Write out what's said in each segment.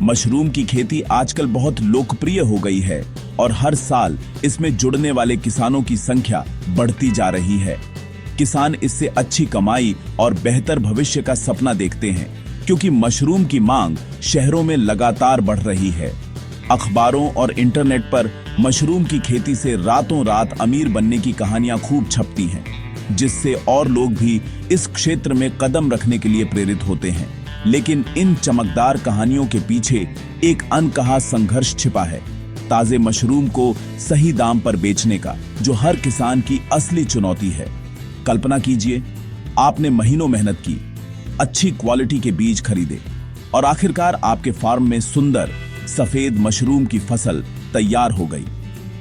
Mushroom की खेती आजकल बहुत लोकप्रिय हो गई है और हर साल इसमें जुड़ने वाले किसानों की संख्या बढ़ती जा रही है। किसान इससे अच्छी कमाई और बेहतर भविष्य का सपना देखते हैं, क्योंकि मशरूम की मांग शहरों में लगातार बढ़ रही है। अखबारों और इंटरनेट पर मशरूम की खेती से रातों रात अमीर बनने की कहानियां खूब छपती हैं, जिससे और लोग भी इस क्षेत्र में कदम रखने के लिए प्रेरित होते हैं। लेकिन इन चमकदार कहानियों के पीछे एक अनकहा संघर्ष छिपा है, ताजे मशरूम को सही दाम पर बेचने का, जो हर किसान की असली चुनौती है। कल्पना कीजिए, आपने महीनों मेहनत की, अच्छी क्वालिटी के बीज खरीदे और आखिरकार आपके फार्म में सुंदर सफेद मशरूम की फसल तैयार हो गई।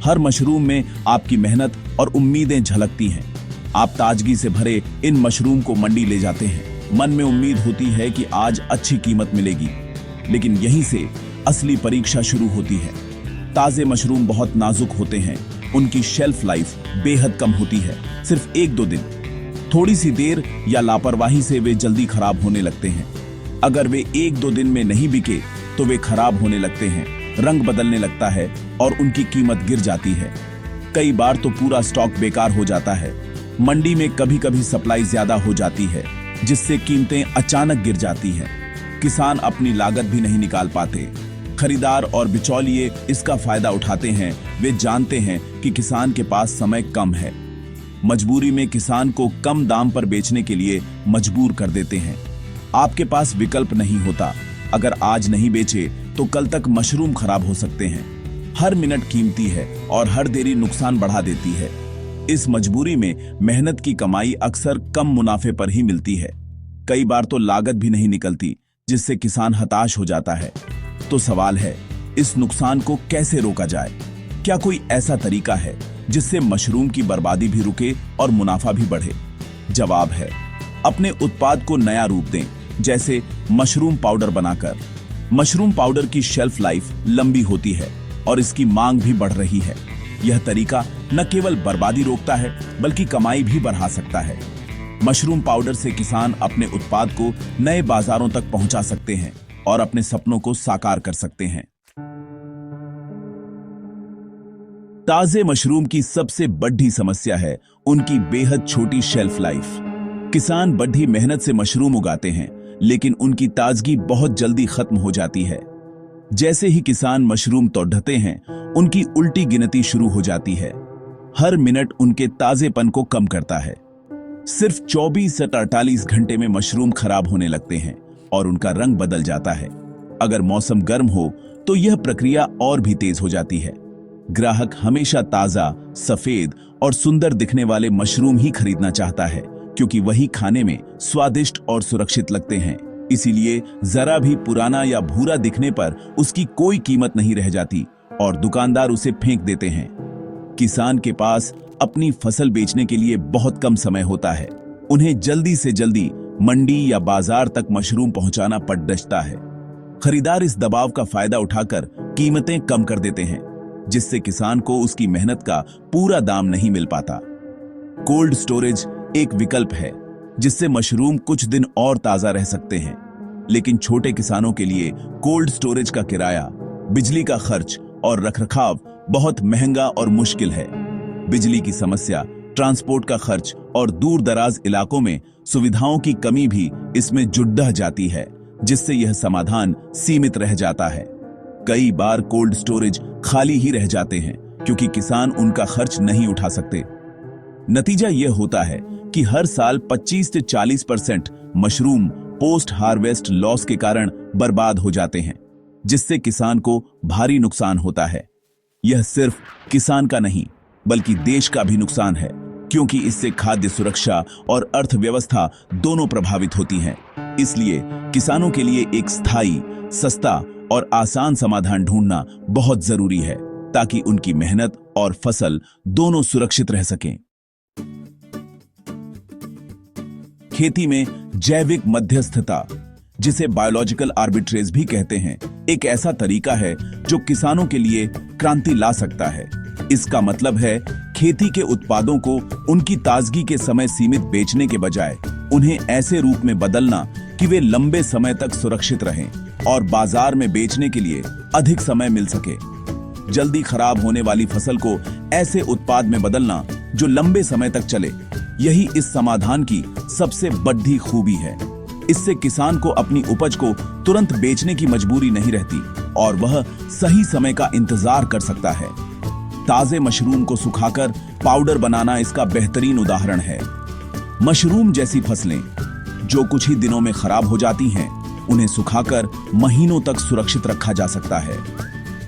हर मशरूम में आपकी मेहनत और उम्मीदें झलकती हैं। आप ताजगी से भरे इन मशरूम को मंडी ले जाते हैं। मन में उम्मीद होती है कि आज अच्छी कीमत मिलेगी, लेकिन यहीं से असली परीक्षा शुरू होती है। ताजे मशरूम बहुत नाजुक होते हैं, उनकी शेल्फ लाइफ बेहद कम होती है, सिर्फ 1-2 दिन। थोड़ी सी देर या लापरवाही से वे जल्दी खराब होने लगते हैं। अगर वे 1-2 दिन में नहीं बिके तो वे खराब होने लगते हैं, रंग बदलने लगता है और उनकी कीमत गिर जाती है। कई बार तो पूरा स्टॉक बेकार हो जाता है। मंडी में कभी कभी सप्लाई ज्यादा हो जाती है, जिससे कीमतें अचानक गिर जाती हैं। किसान अपनी लागत भी नहीं निकाल पाते। खरीदार और बिचौलिए इसका फायदा उठाते हैं। वे जानते हैं कि किसान के पास समय कम है। मजबूरी में किसान को कम दाम पर बेचने के लिए मजबूर कर देते हैं। आपके पास विकल्प नहीं होता। अगर आज नहीं बेचे तो कल तक मशरूम खराब हो सकते हैं। हर मिनट कीमती है और हर देरी नुकसान बढ़ा देती है। इस मजबूरी में मेहनत की कमाई अक्सर कम मुनाफे पर ही मिलती है। कई बार तो लागत भी नहीं निकलती, जिससे किसान हताश हो जाता है। तो सवाल है, इस नुकसान को कैसे रोका जाए? क्या कोई ऐसा तरीका है जिससे मशरूम की बर्बादी भी रुके और मुनाफा भी बढ़े? जवाब है, अपने उत्पाद को नया रूप दें, जैसे मशरूम पाउडर बनाकर। मशरूम पाउडर की शेल्फ लाइफ लंबी होती है और इसकी मांग भी बढ़ रही है। यह तरीका न केवल बर्बादी रोकता है, बल्कि कमाई भी बढ़ा सकता है। मशरूम पाउडर से किसान अपने उत्पाद को नए बाजारों तक पहुंचा सकते हैं और अपने सपनों को साकार कर सकते हैं। ताजे मशरूम की सबसे बड़ी समस्या है उनकी बेहद छोटी शेल्फ लाइफ। किसान बड़ी मेहनत से मशरूम उगाते हैं, लेकिन उनकी ताजगी बहुत जल्दी खत्म हो जाती है। जैसे ही किसान मशरूम तोड़ते हैं, उनकी उल्टी गिनती शुरू हो जाती है। हर मिनट उनके ताजेपन को कम करता है। सिर्फ 24 से 48 घंटे में मशरूम खराब होने लगते हैं और उनका रंग बदल जाता है। अगर मौसम गर्म हो तो यह प्रक्रिया और भी तेज हो जाती है। ग्राहक हमेशा ताजा, सफेद और सुंदर दिखने वाले मशरूम ही खरीदना चाहता है, क्योंकि वही खाने में स्वादिष्ट और सुरक्षित लगते हैं। इसीलिए जरा भी पुराना या भूरा दिखने पर उसकी कोई कीमत नहीं रह जाती और दुकानदार उसे फेंक देते हैं। किसान के पास अपनी फसल बेचने के लिए बहुत कम समय होता है। उन्हें जल्दी से जल्दी मंडी या बाजार तक मशरूम पहुंचाना पड़ता है। खरीदार इस दबाव का फायदा उठाकर कीमतें कम कर देते हैं, जिससे किसान को उसकी मेहनत का पूरा दाम नहीं मिल पाता। कोल्ड स्टोरेज एक विकल्प है, जिससे मशरूम कुछ दिन और ताजा रह सकते हैं। लेकिन छोटे किसानों के लिए कोल्ड स्टोरेज का किराया, बिजली का खर्च और रखरखाव बहुत महंगा और मुश्किल है। बिजली की समस्या, ट्रांसपोर्ट का खर्च और दूर दराज इलाकों में सुविधाओं की कमी भी इसमें जुड़ जाती है, जिससे यह समाधान सीमित रह जाता है। कई बार कोल्ड स्टोरेज खाली ही रह जाते हैं, क्योंकि किसान उनका खर्च नहीं उठा सकते। नतीजा यह होता है कि हर साल 25 से 40% मशरूम पोस्ट हार्वेस्ट लॉस के कारण बर्बाद हो जाते हैं, जिससे किसान को भारी नुकसान होता है। यह सिर्फ किसान का नहीं, बल्कि देश का भी नुकसान है, क्योंकि इससे खाद्य सुरक्षा और अर्थव्यवस्था दोनों प्रभावित होती हैं। इसलिए किसानों के लिए एक स्थायी, सस्ता और आसान समाधान ढूंढना बहुत जरूरी है, ताकि उनकी मेहनत और फसल दोनों सुरक्षित रह सकें। खेती में जैविक मध्यस्थता, जिसे बायोलॉजिकल आर्बिट्रेज भी कहते हैं, एक ऐसा तरीका है जो किसानों के लिए क्रांति ला सकता है। इसका मतलब है खेती के उत्पादों को उनकी ताजगी के समय सीमित बेचने के बजाय उन्हें ऐसे रूप में बदलना कि वे लंबे समय तक सुरक्षित रहें। और बाजार में बेचने के लिए अधिक समय मिल सके। जल्दी खराब होने वाली फसल को ऐसे उत्पाद में बदलना जो लंबे समय तक चले, यही इस समाधान की सबसे बड़ी खूबी है। इससे किसान को अपनी उपज को तुरंत बेचने की मजबूरी नहीं रहती और वह सही समय का इंतजार कर सकता है। ताजे मशरूम को सुखाकर पाउडर बनाना इसका बेहतरीन उदाहरण है। मशरूम जैसी फसलें जो कुछ ही दिनों में खराब हो जाती हैं, उन्हें सुखाकर महीनों तक सुरक्षित रखा जा सकता है।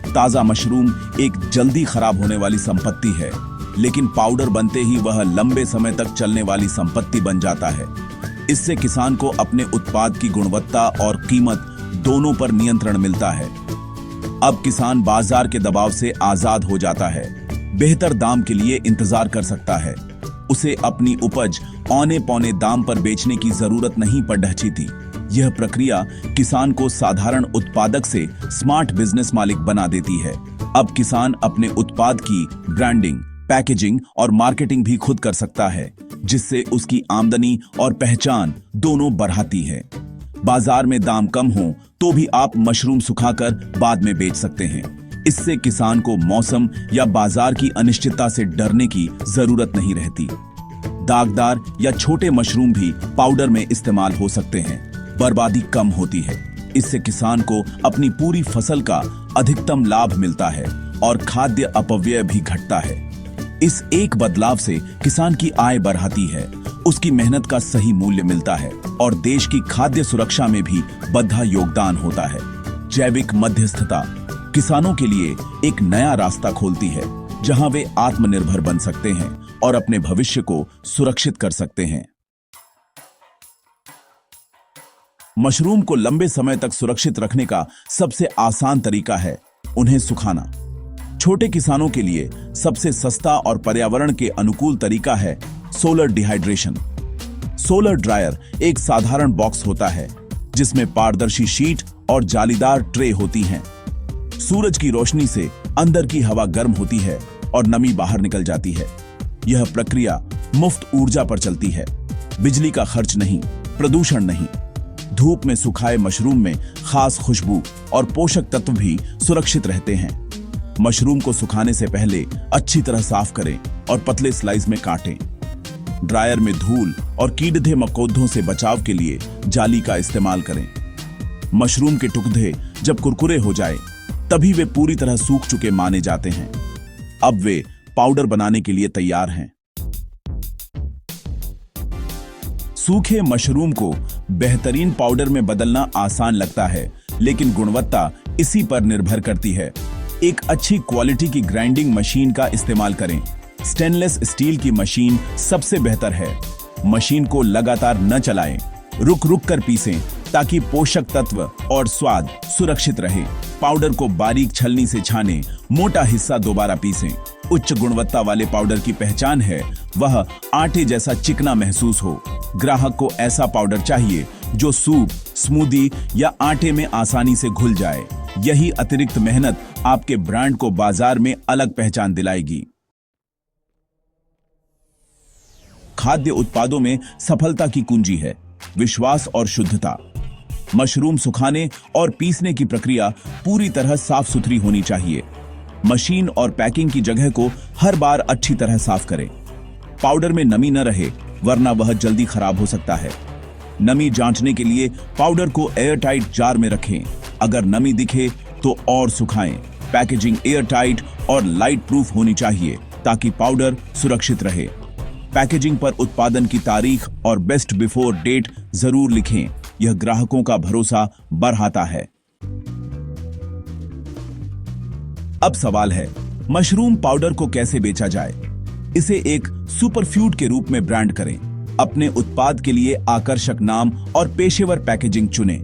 ताजा मशरूम एक जल्दी खराब होने वाली संपत्ति है, लेकिन पाउडर बनते ही वह लंबे समय तक चलने वाली संपत्ति बन जाता है। इससे किसान को अपने उत्पाद की गुणवत्ता और कीमत दोनों पर नियंत्रण मिलता है। अब किसान बाजार के दबाव से आजाद हो जाता है, बेहतर दाम के लिए इंतजार कर सकता है। उसे अपनी उपज औने पौने दाम पर बेचने की जरूरत नहीं पड़ रही थी। यह प्रक्रिया किसान को साधारण उत्पादक से स्मार्ट बिजनेस मालिक बना देती है। अब किसान अपने उत्पाद की ब्रांडिंग, पैकेजिंग और मार्केटिंग भी खुद कर सकता है, जिससे उसकी आमदनी और पहचान दोनों बढ़ाती है। बाजार में दाम कम हो तो भी आप मशरूम सुखाकर बाद में बेच सकते हैं। इससे किसान को मौसम या बाजार की अनिश्चितता से डरने की जरूरत नहीं रहती। दागदार या छोटे मशरूम भी पाउडर में इस्तेमाल हो सकते हैं। बर्बादी कम होती है। इससे किसान को अपनी पूरी फसल का अधिकतम लाभ मिलता है और खाद्य अपव्यय भी घटता है। इस एक बदलाव से किसान की आय बढ़ती है, उसकी मेहनत का सही मूल्य मिलता है और देश की खाद्य सुरक्षा में भी बढ़ा योगदान होता है। जैविक मध्यस्थता किसानों के लिए एक नया रास्ता खोलती है, जहां वे आत्मनिर्भर बन सकते हैं और अपने भविष्य को सुरक्षित कर सकते हैं। मशरूम को लंबे समय तक सुरक्षित रखने का सबसे आसान तरीका है उन्हें सुखाना। छोटे किसानों के लिए सबसे सस्ता और पर्यावरण के अनुकूल तरीका है सोलर डिहाइड्रेशन। सोलर ड्रायर एक साधारण बॉक्स होता है जिसमें पारदर्शी शीट और जालीदार ट्रे होती हैं। सूरज की रोशनी से अंदर की हवा गर्म होती है और नमी बाहर निकल जाती है। यह प्रक्रिया मुफ्त ऊर्जा पर चलती है। बिजली का खर्च नहीं, प्रदूषण नहीं। धूप में सुखाए मशरूम में खास खुशबू और पोषक तत्व भी सुरक्षित रहते हैं। मशरूम को सुखाने से पहले अच्छी तरह साफ करें और पतले स्लाइस में काटें। ड्रायर में धूल और कीड़े मकोड़ों से बचाव के लिए जाली का इस्तेमाल करें। मशरूम के टुकड़े जब कुरकुरे हो जाए तभी वे पूरी तरह सूख चुके माने जाते हैं। अब वे पाउडर बनाने के लिए तैयार हैं। सूखे मशरूम को बेहतरीन पाउडर में बदलना आसान लगता है, लेकिन गुणवत्ता इसी पर निर्भर करती है। एक अच्छी क्वालिटी की ग्राइंडिंग मशीन का इस्तेमाल करें। स्टेनलेस स्टील की मशीन सबसे बेहतर है। मशीन को लगातार न चलाएं, रुक रुक कर पीसें ताकि पोषक तत्व और स्वाद सुरक्षित रहे। पाउडर को बारीक छलनी से छानें, मोटा हिस्सा दोबारा पीसें। उच्च गुणवत्ता वाले पाउडर की पहचान है वह आटे जैसा चिकना महसूस हो। ग्राहक को ऐसा पाउडर चाहिए जो सूप, स्मूदी या आटे में आसानी से घुल जाए। यही अतिरिक्त मेहनत आपके ब्रांड को बाजार में अलग पहचान दिलाएगी। खाद्य उत्पादों में सफलता की कुंजी है विश्वास और शुद्धता। मशरूम सुखाने और पीसने की प्रक्रिया पूरी तरह साफ सुथरी होनी चाहिए। मशीन और पैकिंग की जगह को हर बार अच्छी तरह साफ करें। पाउडर में नमी न रहे, वरना वह जल्दी खराब हो सकता है। नमी जांचने के लिए पाउडर को एयरटाइट जार में रखें। अगर नमी दिखे तो और सुखाएं। पैकेजिंग एयरटाइट और लाइट प्रूफ होनी चाहिए ताकि पाउडर सुरक्षित रहे। पैकेजिंग पर उत्पादन की तारीख और बेस्ट बिफोर डेट जरूर लिखें। यह ग्राहकों का भरोसा बढ़ाता है। अब सवाल है, मशरूम पाउडर को कैसे बेचा जाए? इसे एक सुपरफूड के रूप में ब्रांड करें। अपने उत्पाद के लिए आकर्षक नाम और पेशेवर पैकेजिंग चुनें।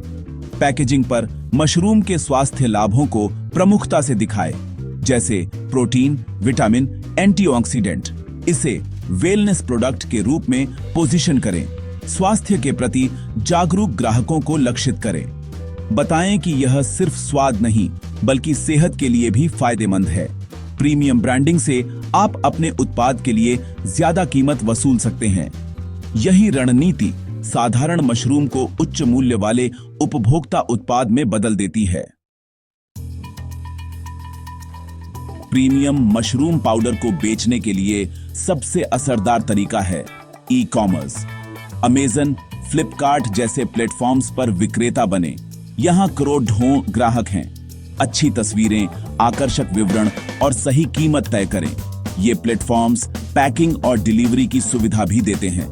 पैकेजिंग पर मशरूम के स्वास्थ्य लाभों को प्रमुखता से दिखाएं, जैसे प्रोटीन, विटामिन, एंटीऑक्सीडेंट। इसे वेलनेस प्रोडक्ट के रूप में पोजीशन करें। स्वास्थ्य के प्रति जागरूक ग्राहकों को लक्षित करें। बताएं कि यह सिर्फ स्वाद नहीं बल्कि सेहत के लिए भी फायदेमंद है। प्रीमियम ब्रांडिंग से आप अपने उत्पाद के लिए ज्यादा कीमत वसूल सकते हैं। यही रणनीति साधारण मशरूम को उच्च मूल्य वाले उपभोक्ता उत्पाद में बदल देती है। प्रीमियम मशरूम पाउडर को बेचने के लिए सबसे असरदार तरीका है ई कॉमर्स। अमेजन, फ्लिपकार्ट जैसे प्लेटफॉर्म्स पर विक्रेता बने। यहां करोड़ों ग्राहक हैं। अच्छी तस्वीरें, आकर्षक विवरण और सही कीमत तय करें। ये प्लेटफॉर्म्स पैकिंग और डिलीवरी की सुविधा भी देते हैं।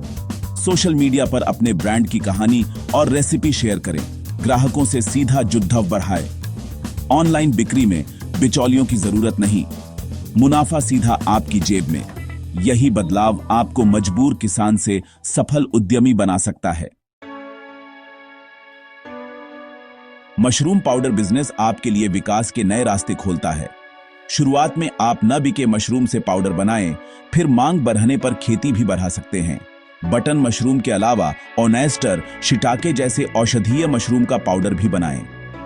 सोशल मीडिया पर अपने ब्रांड की कहानी और रेसिपी शेयर करें। ग्राहकों से सीधा जुड़ाव बढ़ाएं। ऑनलाइन बिक्री में बिचौलियों की जरूरत नहीं, मुनाफा सीधा आपकी जेब में। यही बदलाव आपको मजबूर किसान से सफल उद्यमी बना सकता है। मशरूम पाउडर बिजनेस आपके लिए विकास के नए रास्ते खोलता है। शुरुआत में आप न बिके मशरूम से पाउडर बनाएं, फिर मांग बढ़ने पर खेती भी बढ़ा सकते हैं। बटन मशरूम के अलावा ऑनेस्टर, शिटाके जैसे औषधीय मशरूम का पाउडर भी बनाएं।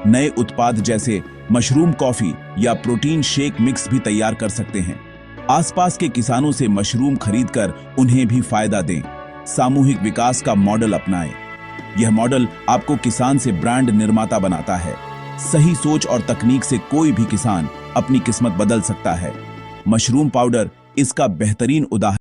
नए उत्पाद जैसे मशरूम कॉफी या प्रोटीन शेक मिक्स भी तैयार कर सकते हैं। आसपास के किसानों से मशरूम खरीदकर उन्हें भी फायदा दें। सामूहिक विकास का मॉडल अपनाएं। यह मॉडल आपको किसान से ब्रांड निर्माता बनाता है। सही सोच और तकनीक से कोई भी किसान अपनी किस्मत बदल सकता है। मशरूम पाउडर इसका बेहतरीन उदाहरण